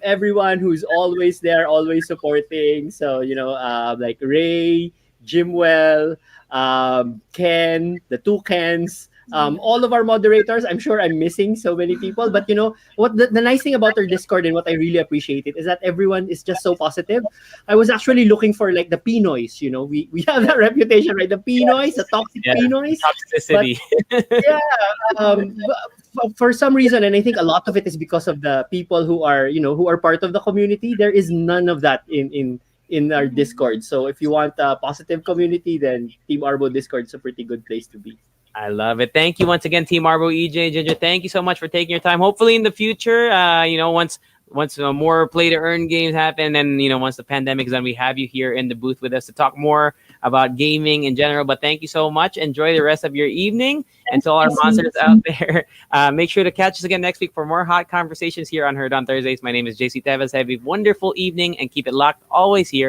Everyone who's always there, always supporting. So like Ray, Jimwell, Ken, the 2 Kens, all of our moderators. I'm sure I'm missing so many people, but what the nice thing about our Discord, and what I really appreciate it, is that everyone is just so positive. I was actually looking for like the Pinoys. We have that reputation, right? The Pinoys, the toxic Pinoys. Toxicity. For some reason, and I think a lot of it is because of the people who are part of the community. There is none of that in our Discord. So if you want a positive community, then Team Arbo Discord is a pretty good place to be. I love it. Thank you once again, Team Arbo, EJ, Ginger. Thank you so much for taking your time. Hopefully in the future, once more play to earn games happen, and once the pandemic is done, we have you here in the booth with us to talk more about gaming in general. But thank you so much. Enjoy the rest of your evening. And to all our monsters out there, make sure to catch us again next week for more hot conversations here on Heard on Thursdays. My name is JC Tevez. Have a wonderful evening and keep it locked always here